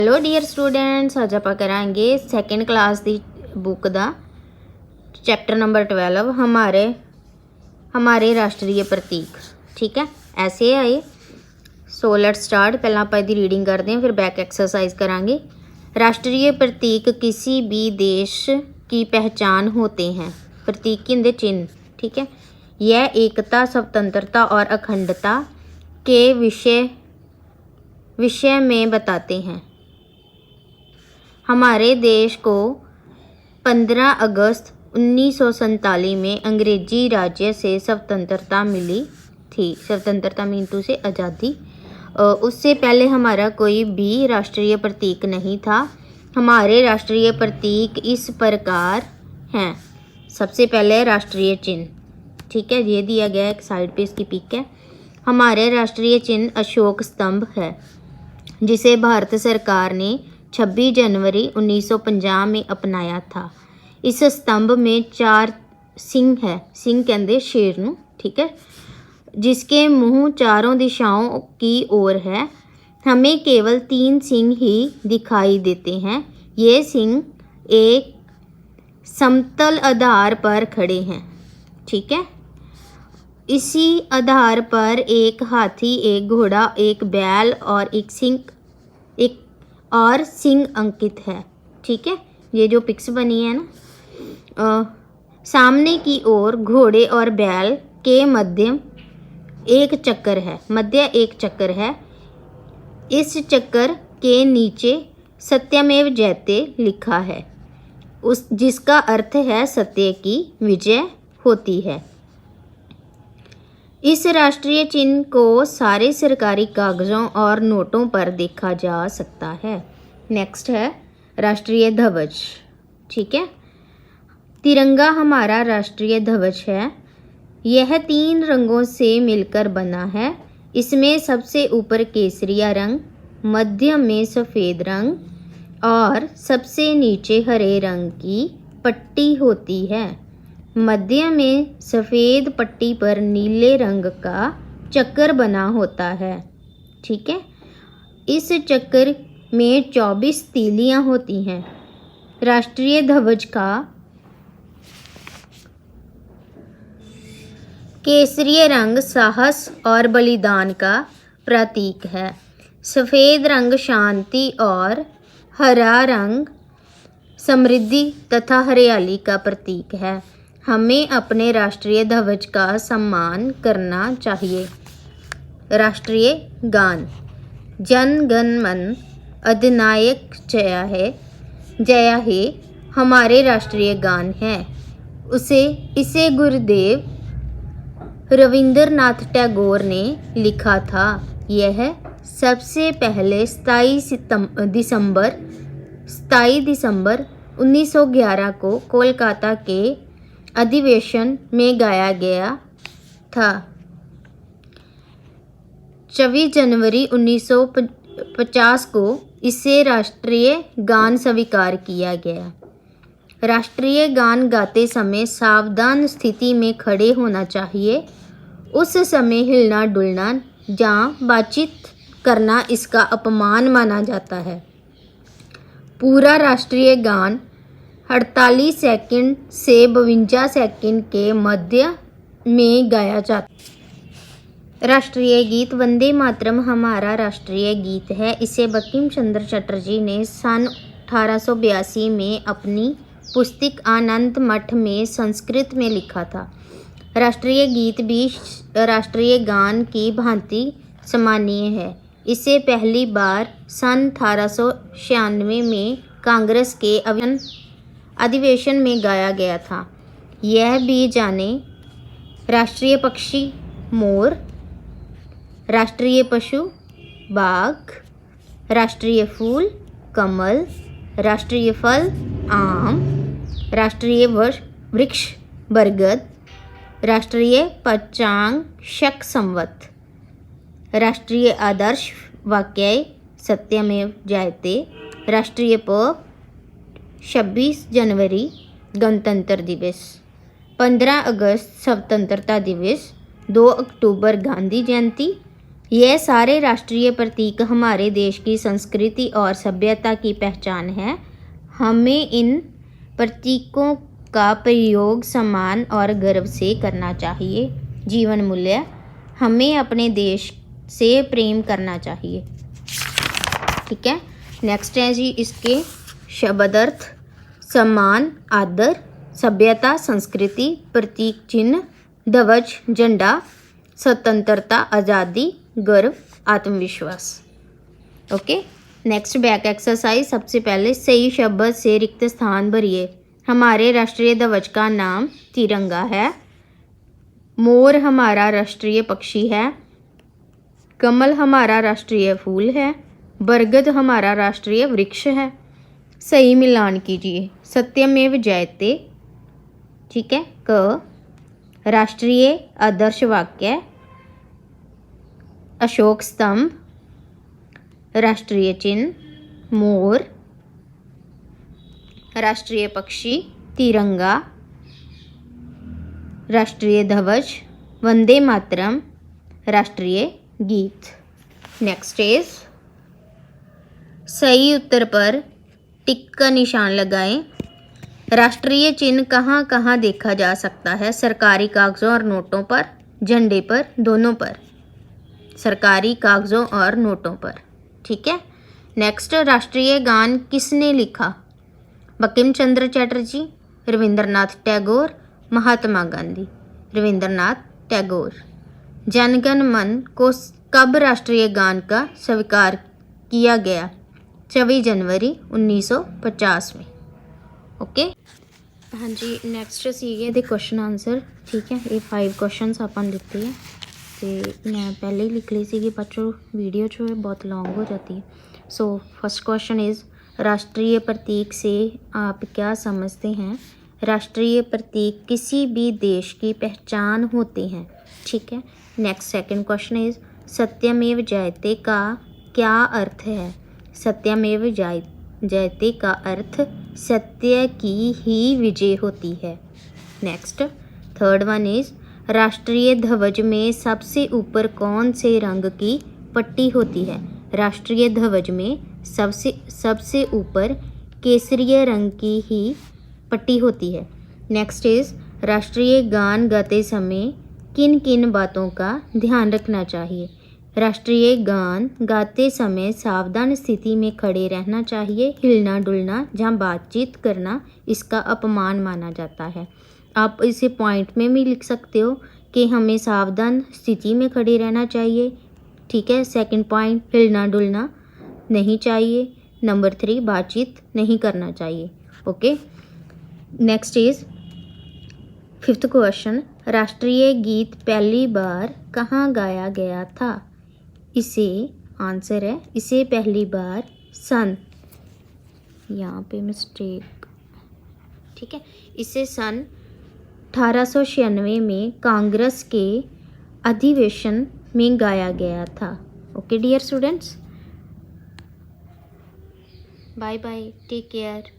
Hello dear students, अज आप करांगे second class की बुक का चैप्टर नंबर 12 हमारे राष्ट्रीय प्रतीक। ठीक है, ऐसे आए। So let's start. पहले आप इसकी रीडिंग करते हैं, फिर बैक एक्सरसाइज करांगे। राष्ट्रीय प्रतीक किसी भी देश की पहचान होते हैं। प्रतीक की होंगे चिन्ह। ठीक है, यह एकता, स्वतंत्रता और अखंडता के विषय में बताते हैं। हमारे देश को 15 अगस्त 1947 में अंग्रेजी राज्य से स्वतंत्रता मिली थी। स्वतंत्रता मीन टू से आज़ादी। उससे पहले हमारा कोई भी राष्ट्रीय प्रतीक नहीं था। हमारे राष्ट्रीय प्रतीक इस प्रकार हैं। सबसे पहले राष्ट्रीय चिन्ह। ठीक है, ये दिया गया एक साइड पे, इसकी पिक है। हमारे राष्ट्रीय चिन्ह अशोक स्तंभ है, जिसे भारत सरकार ने 26 जनवरी 1950 में अपनाया था। इस स्तंभ में 4 सिंह है। सिंह कहते शेर नूं। ठीक है, जिसके मुंह चारों दिशाओं की ओर है। हमें केवल 3 सिंह ही दिखाई देते हैं। ये सिंह एक समतल आधार पर खड़े हैं। ठीक है, इसी आधार पर एक हाथी, एक घोड़ा, एक बैल और एक सिंह अंकित है। ठीक है, ये जो पिक्स बनी है ना, सामने की ओर घोड़े और बैल के मध्य एक चक्कर है। इस चक्कर के नीचे सत्यमेव जयते लिखा है, जिसका अर्थ है सत्य की विजय होती है। इस राष्ट्रीय चिन्ह को सारे सरकारी कागज़ों और नोटों पर देखा जा सकता है। नेक्स्ट है राष्ट्रीय ध्वज। ठीक है, तिरंगा हमारा राष्ट्रीय ध्वज है। यह 3 रंगों से मिलकर बना है। इसमें सबसे ऊपर केसरिया रंग, मध्य में सफ़ेद रंग और सबसे नीचे हरे रंग की पट्टी होती है। मध्य में सफ़ेद पट्टी पर नीले रंग का चक्कर बना होता है। ठीक है, इस चक्कर में 24 तीलियां होती हैं। राष्ट्रीय ध्वज का केसरिया रंग साहस और बलिदान का प्रतीक है। सफ़ेद रंग शांति और हरा रंग समृद्धि तथा हरियाली का प्रतीक है। हमें अपने राष्ट्रीय ध्वज का सम्मान करना चाहिए। राष्ट्रीय गान। जन गण मन अधिनायक जय हे हमारे राष्ट्रीय गान है। इसे गुरुदेव रविंद्रनाथ टैगोर ने लिखा था। यह सबसे पहले 27 दिसंबर 1911 को कोलकाता के अधिवेशन में गाया गया था। 24 जनवरी 1950 को इसे राष्ट्रीय गान स्वीकार किया गया। राष्ट्रीय गान गाते समय सावधान स्थिति में खड़े होना चाहिए। उस समय हिलना डुलना या बातचीत करना इसका अपमान माना जाता है। पूरा राष्ट्रीय गान 48 सेकंड से 52 सेकंड के मध्य में गाया जाता। राष्ट्रीय गीत। वंदे मातरम हमारा राष्ट्रीय गीत है। इसे बंकिम चंद्र चटर्जी ने सन 1882 में अपनी पुस्तक आनंद मठ में संस्कृत में लिखा था। राष्ट्रीय गीत भी राष्ट्रीय गान की भांति सम्मानीय है। इसे पहली बार सन 1896 में कांग्रेस के अधिवेशन में गाया गया था। यह भी जाने। राष्ट्रीय पक्षी मोर, राष्ट्रीय पशु बाघ, राष्ट्रीय फूल कमल, राष्ट्रीय फल आम, राष्ट्रीय वृक्ष बरगद, राष्ट्रीय पंचांग शक संवत, राष्ट्रीय आदर्श वाक्य सत्यमेव जयते, राष्ट्रीय पर्व 26 जनवरी गणतंत्र दिवस, 15 अगस्त स्वतंत्रता दिवस, 2 अक्टूबर गांधी जयंती, यह सारे राष्ट्रीय प्रतीक हमारे देश की संस्कृति और सभ्यता की पहचान है। हमें इन प्रतीकों का प्रयोग सम्मान और गर्व से करना चाहिए। जीवन मूल्य, हमें अपने देश से प्रेम करना चाहिए। ठीक है, नेक्स्ट है जी इसके शब्द अर्थ। सम्मान, आदर, सभ्यता, संस्कृति, प्रतीक चिन्ह, ध्वज, झंडा, स्वतंत्रता, आज़ादी, गर्व, आत्मविश्वास। Okay, next back exercise. सबसे पहले सही शब्द से रिक्त स्थान भरिए। हमारे राष्ट्रीय ध्वज का नाम तिरंगा है। मोर हमारा राष्ट्रीय पक्षी है। कमल हमारा राष्ट्रीय फूल है। बरगद हमारा राष्ट्रीय वृक्ष है। सही मिलान कीजिए। सत्यमेव जयते, ठीक है, क। राष्ट्रीय आदर्श वाक्य, अशोक स्तंभ। राष्ट्रीय चिन्ह, मोर। राष्ट्रीय पक्षी, तिरंगा। राष्ट्रीय ध्वज, वंदे मातरम। राष्ट्रीय गीत। नेक्स्ट इज सही उत्तर पर टिक का निशान लगाएं। राष्ट्रीय चिन्ह कहाँ कहाँ देखा जा सकता है? सरकारी कागजों और नोटों पर, झंडे पर, दोनों पर। सरकारी कागजों और नोटों पर, ठीक है। नेक्स्ट, राष्ट्रीय गान किसने लिखा? बंकिम चंद्र चटर्जी, रविंद्रनाथ टैगोर, महात्मा गांधी। रविंद्रनाथ टैगोर। जनगण मन को कब राष्ट्रीय गान का स्वीकार किया गया? 24 जनवरी 1950 में। ओके, हाँ जी। नेक्स्ट सीखे दे क्वेश्चन आंसर, ठीक है। ये 5 क्वेश्चनस अपन लिखते हैं तो मैं पहले ही लिख ली सी बच्चों, वीडियो जो है बहुत लॉन्ग हो जाती है। सो फर्स्ट क्वेश्चन इज़ राष्ट्रीय प्रतीक से आप क्या समझते हैं? राष्ट्रीय प्रतीक किसी भी देश की पहचान होते हैं, ठीक है। नेक्स्ट सेकंड क्वेश्चन इज़ सत्यमेव जयते का क्या अर्थ है? सत्यमेव जयते का अर्थ सत्य की ही विजय होती है। नेक्स्ट थर्ड वन इज राष्ट्रीय ध्वज में सबसे ऊपर कौन से रंग की पट्टी होती है? राष्ट्रीय ध्वज में सबसे ऊपर केसरिया रंग की ही पट्टी होती है। नेक्स्ट इज राष्ट्रीय गान गाते समय किन किन बातों का ध्यान रखना चाहिए? राष्ट्रीय गान गाते समय सावधान स्थिति में खड़े रहना चाहिए। हिलना डुलना जहाँ बातचीत करना इसका अपमान माना जाता है। आप इसे पॉइंट में भी लिख सकते हो कि हमें सावधान स्थिति में खड़े रहना चाहिए, ठीक है। सेकंड पॉइंट, हिलना डुलना नहीं चाहिए। नंबर 3, बातचीत नहीं करना चाहिए। Okay, next is fifth question, राष्ट्रीय गीत पहली बार कहाँ गाया गया था? इसे आंसर है, इसे पहली बार सन, यहाँ पे मिस्टेक, ठीक है। इसे सन 1896 में कांग्रेस के अधिवेशन में गाया गया था। Okay dear students, bye bye, take care.